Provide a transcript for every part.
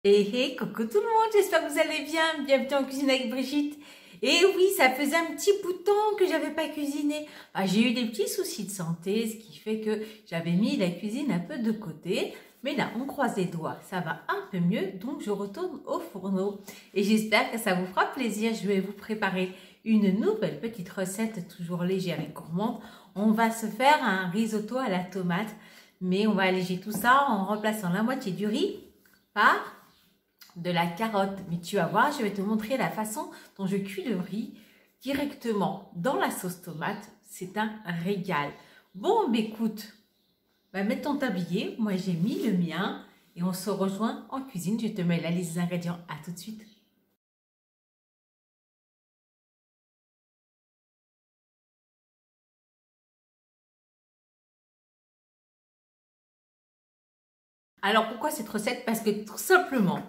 Coucou tout le monde, j'espère que vous allez bien. Bienvenue en cuisine avec Brigitte. Et oui, ça faisait un petit bout de temps que j'avais pas cuisiné. J'ai eu des petits soucis de santé, ce qui fait que j'avais mis la cuisine un peu de côté. Mais là, on croise les doigts, ça va un peu mieux, donc je retourne au fourneau. Et j'espère que ça vous fera plaisir. Je vais vous préparer une nouvelle petite recette, toujours légère et gourmande. On va se faire un risotto à la tomate, mais on va alléger tout ça en remplaçant la moitié du riz par de la carotte. Mais tu vas voir, je vais te montrer la façon dont je cuis le riz directement dans la sauce tomate. C'est un régal. Bon, écoute, mets ton tablier. Moi, j'ai mis le mien et on se rejoint en cuisine. Je te mets la liste des ingrédients. À tout de suite. Alors, pourquoi cette recette? Parce que tout simplement,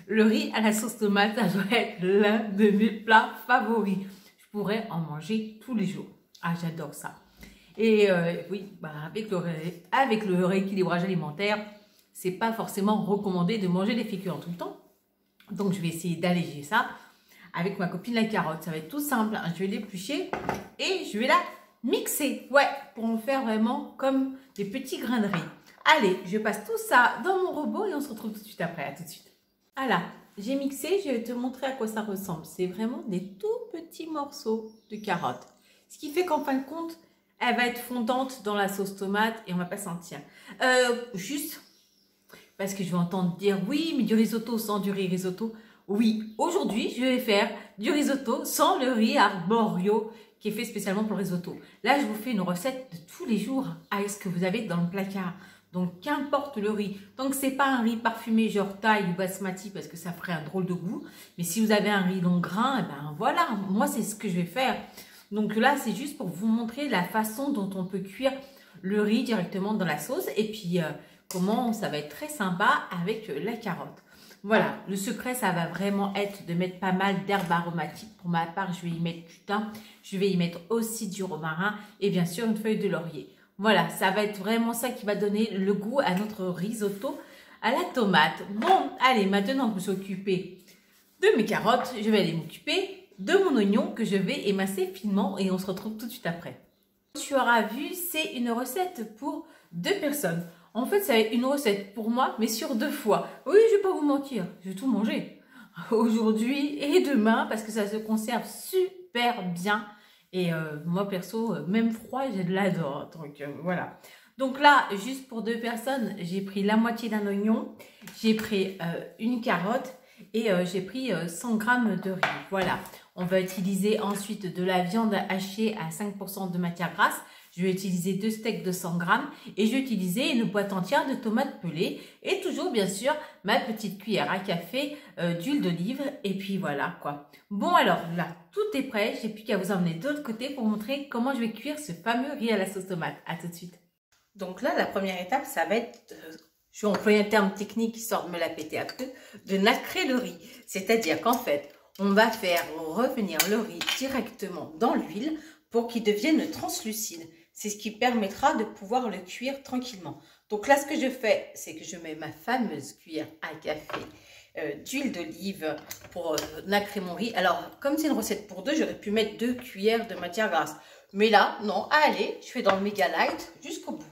le riz à la sauce tomate, ça doit être l'un de mes plats favoris. Je pourrais en manger tous les jours. Ah, j'adore ça. Et oui, avec le rééquilibrage alimentaire, c'est pas forcément recommandé de manger des féculents tout le temps. Donc, je vais essayer d'alléger ça avec ma copine la carotte. Ça va être tout simple, hein. Je vais l'éplucher et je vais la mixer. Ouais, pour en faire vraiment comme des petits grains de riz. Allez, je passe tout ça dans mon robot et on se retrouve tout de suite après. À tout de suite. Voilà, j'ai mixé, je vais te montrer à quoi ça ressemble. C'est vraiment des tout petits morceaux de carottes. Ce qui fait qu'en fin de compte, elle va être fondante dans la sauce tomate et on ne va pas sentir. Juste parce que je vais entendre dire oui, mais du risotto sans du riz risotto. Oui, aujourd'hui, je vais faire du risotto sans le riz arborio qui est fait spécialement pour le risotto. Là, je vous fais une recette de tous les jours à ce que vous avez dans le placard. Donc, qu'importe le riz. Tant que ce n'est pas un riz parfumé genre thaï ou basmati parce que ça ferait un drôle de goût. Mais si vous avez un riz long grain, et ben voilà, moi, c'est ce que je vais faire. Donc là, c'est juste pour vous montrer la façon dont on peut cuire le riz directement dans la sauce. Et puis, comment ça va être très sympa avec la carotte. Voilà, le secret, ça va vraiment être de mettre pas mal d'herbes aromatiques. Pour ma part, je vais y mettre du thym, je vais y mettre aussi du romarin et bien sûr une feuille de laurier. Voilà, ça va être vraiment ça qui va donner le goût à notre risotto à la tomate. Bon, allez, maintenant que je suis occupée de mes carottes, je vais aller m'occuper de mon oignon que je vais émincer finement et on se retrouve tout de suite après. Tu auras vu, c'est une recette pour 2 personnes. En fait, c'est une recette pour moi, mais sur 2 fois. Oui, je ne vais pas vous mentir, je vais tout manger aujourd'hui et demain parce que ça se conserve super bien. Et moi, perso, même froid, je l'adore. Donc, voilà. Donc là, juste pour 2 personnes, j'ai pris la moitié d'un oignon, j'ai pris une carotte et j'ai pris 100 g de riz. Voilà. On va utiliser ensuite de la viande hachée à 5% de matière grasse. Je vais utiliser 2 steaks de 100 g et je vais utiliser une boîte entière de tomates pelées et toujours bien sûr ma petite cuillère à café d'huile d'olive et puis voilà quoi. Bon alors là tout est prêt, j'ai plus qu'à vous emmener de l'autre côté pour montrer comment je vais cuire ce fameux riz à la sauce tomate. À tout de suite. Donc là la première étape ça va être, je vais employer un terme technique histoire de me la péter à peu, de nacrer le riz. C'est-à-dire qu'en fait on va faire revenir le riz directement dans l'huile pour qu'il devienne translucide. C'est ce qui permettra de pouvoir le cuire tranquillement. Donc là, ce que je fais, c'est que je mets ma fameuse cuillère à café d'huile d'olive pour nacrer mon riz. Alors, comme c'est une recette pour 2, j'aurais pu mettre 2 cuillères de matière grasse. Mais là, non, allez, je fais dans le méga light jusqu'au bout.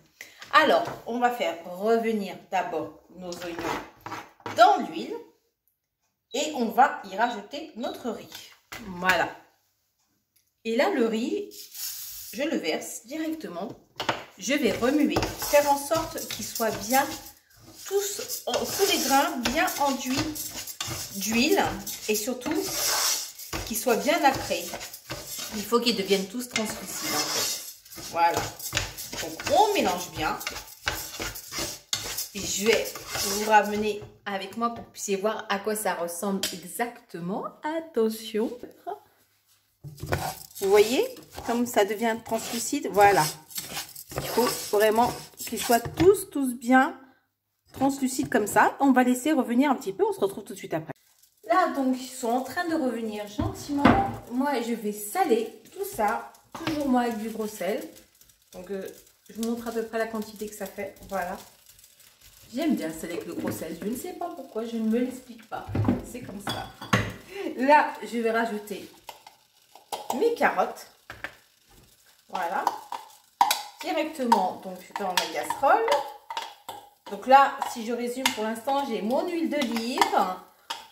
Alors, on va faire revenir d'abord nos oignons dans l'huile et on va y rajouter notre riz. Voilà. Et là, le riz, je le verse directement. Je vais remuer, faire en sorte qu'il soit bien, tous les grains bien enduits d'huile et surtout qu'ils soient bien nacrés. Il faut qu'ils deviennent tous translucides en fait. Voilà. Donc on mélange bien. Et je vais vous ramener avec moi pour que vous puissiez voir à quoi ça ressemble exactement. Attention. Vous voyez comme ça devient translucide. Voilà. Il faut vraiment qu'ils soient tous bien translucides comme ça. On va laisser revenir un petit peu. On se retrouve tout de suite après. Là, donc, ils sont en train de revenir gentiment. Moi, je vais saler tout ça. Toujours moi avec du gros sel. Donc, je vous montre à peu près la quantité que ça fait. Voilà. J'aime bien ça avec le gros sel. Je ne sais pas pourquoi, je ne me l'explique pas. C'est comme ça. Là, je vais rajouter mes carottes. Voilà. Directement donc dans ma casserole. Donc là, si je résume pour l'instant, j'ai mon huile d'olive,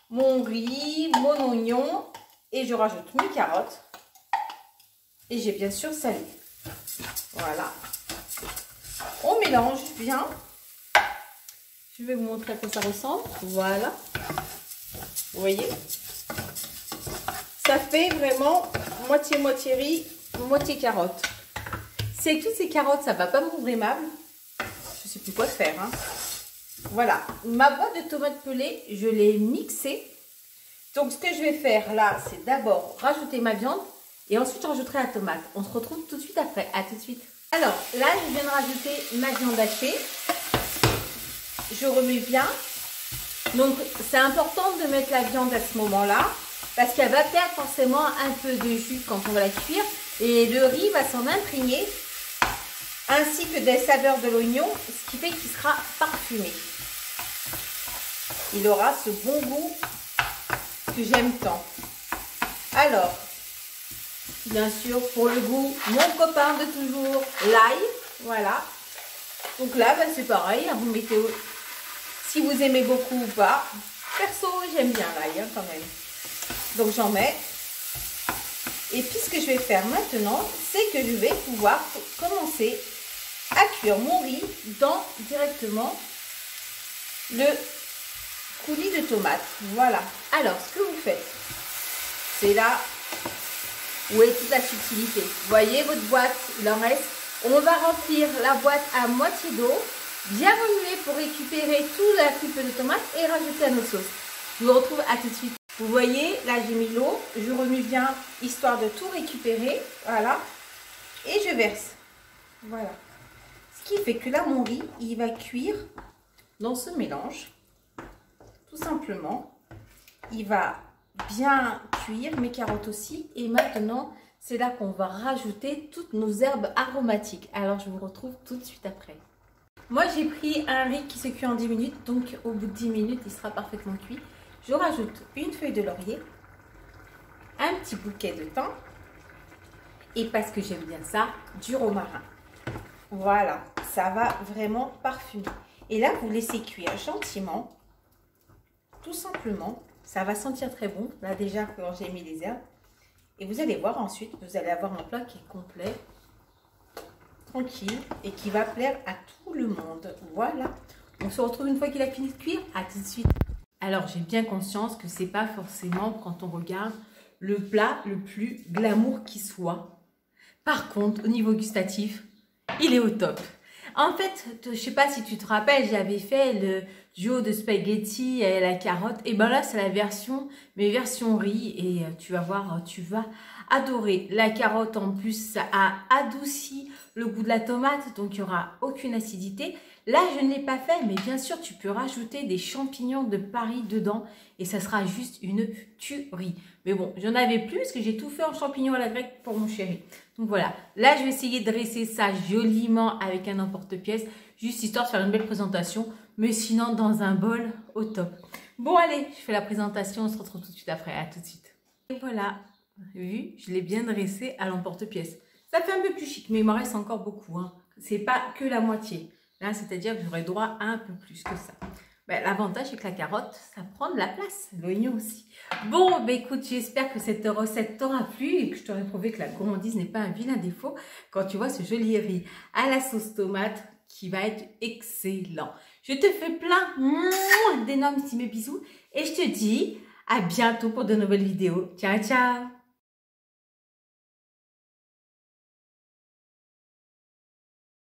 mon riz, mon oignon et je rajoute mes carottes. Et j'ai bien sûr salé. Voilà. On mélange bien. Je vais vous montrer à quoi ça ressemble. Voilà. Vous voyez? Ça fait vraiment moitié-moitié riz, moitié carotte. C'est que toutes ces carottes, ça ne va pas me rendre aimable. Je ne sais plus quoi faire. Hein. Voilà. Ma boîte de tomates pelées, je l'ai mixée. Donc, ce que je vais faire là, c'est d'abord rajouter ma viande. Et ensuite, je rajouterai la tomate. On se retrouve tout de suite après. À tout de suite. Alors, là, je viens de rajouter ma viande hachée. Je remets bien. Donc, c'est important de mettre la viande à ce moment-là. Parce qu'elle va perdre forcément un peu de jus quand on va la cuire. Et le riz va s'en imprégner. Ainsi que des saveurs de l'oignon. Ce qui fait qu'il sera parfumé. Il aura ce bon goût que j'aime tant. Alors, bien sûr, pour le goût, mon copain de toujours, l'ail. Voilà. Donc là, ben, c'est pareil. Hein, vous mettez, si vous aimez beaucoup ou pas. Perso, j'aime bien l'ail hein, quand même. Donc j'en mets. Et puis ce que je vais faire maintenant, c'est que je vais pouvoir commencer à cuire mon riz dans directement le coulis de tomates. Voilà. Alors, ce que vous faites, c'est là où est toute la subtilité. Vous voyez votre boîte, il en reste. On va remplir la boîte à moitié d'eau, bien remuer pour récupérer toute la pulpe de tomate et rajouter à notre sauce. Je vous retrouve à tout de suite. Vous voyez, là j'ai mis l'eau, je remue bien histoire de tout récupérer. Voilà. Et je verse. Voilà. Ce qui fait que là mon riz, il va cuire dans ce mélange. Tout simplement. Il va bien cuire, mes carottes aussi. Et maintenant, c'est là qu'on va rajouter toutes nos herbes aromatiques. Alors, je vous retrouve tout de suite après. Moi, j'ai pris un riz qui se cuit en 10 minutes. Donc, au bout de 10 minutes, il sera parfaitement cuit. Je rajoute une feuille de laurier, un petit bouquet de thym. Et parce que j'aime bien ça, du romarin. Voilà, ça va vraiment parfumer. Et là, vous laissez cuire gentiment. Tout simplement. Ça va sentir très bon, là déjà quand j'ai mis les herbes. Et vous allez voir ensuite, vous allez avoir un plat qui est complet, tranquille et qui va plaire à tout le monde. Voilà. On se retrouve une fois qu'il a fini de cuire. À tout de suite. Alors j'ai bien conscience que c'est pas forcément quand on regarde le plat le plus glamour qui soit. Par contre, au niveau gustatif, il est au top. En fait, je sais pas si tu te rappelles, j'avais fait le duo de spaghetti et la carotte. Et ben là, c'est la version, mais version riz. Et tu vas voir, tu vas adorer. La carotte, en plus, ça a adouci le goût de la tomate. Donc, il n'y aura aucune acidité. Là, je ne l'ai pas fait, mais bien sûr, tu peux rajouter des champignons de Paris dedans. Et ça sera juste une tuerie. Mais bon, j'en avais plus parce que j'ai tout fait en champignons à la grecque pour mon chéri. Donc voilà, là je vais essayer de dresser ça joliment avec un emporte-pièce, juste histoire de faire une belle présentation, mais sinon dans un bol au top. Bon allez, je fais la présentation, on se retrouve tout de suite après, à tout de suite. Et voilà, vu, je l'ai bien dressé à l'emporte-pièce. Ça fait un peu plus chic, mais il m'en reste encore beaucoup, hein. C'est pas que la moitié. Là, c'est-à-dire que j'aurais droit à un peu plus que ça. Ben, l'avantage, c'est que la carotte, ça prend de la place. L'oignon aussi. Bon, ben écoute, j'espère que cette recette t'aura plu et que je t'aurai prouvé que la gourmandise n'est pas un vilain défaut quand tu vois ce joli riz à la sauce tomate qui va être excellent. Je te fais plein d'énormes bisous et je te dis à bientôt pour de nouvelles vidéos. Ciao, ciao!